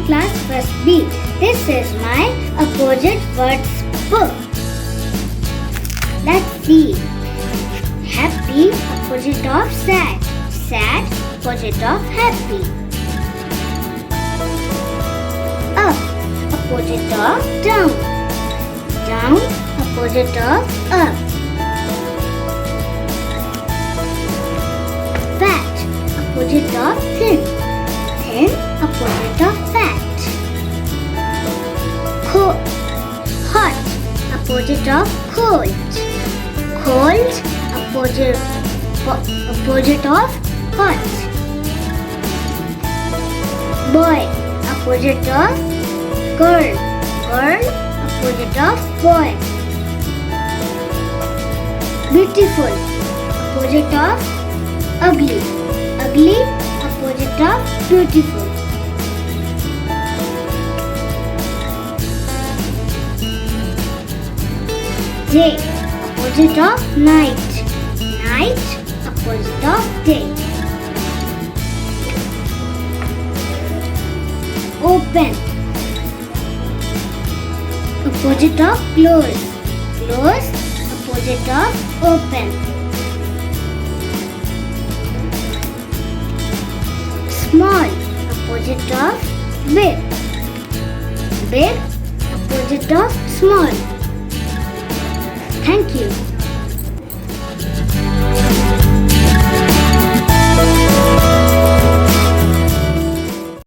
class first B. This is my opposite words book. Let's see. Happy, opposite of sad. Sad, opposite of happy. Up, opposite of down. Down, opposite of up. Fat, opposite of thin. Thin, opposite of fat. Hot, opposite of cold. Cold, opposite of hot. Boy, opposite of girl. Girl, opposite of boy. Beautiful, opposite of ugly. Ugly, opposite of beautiful. Day, opposite of night. Night, opposite of day. Open, opposite of close. Close, opposite of open. Small, opposite of big. Big, opposite of small. Thank you.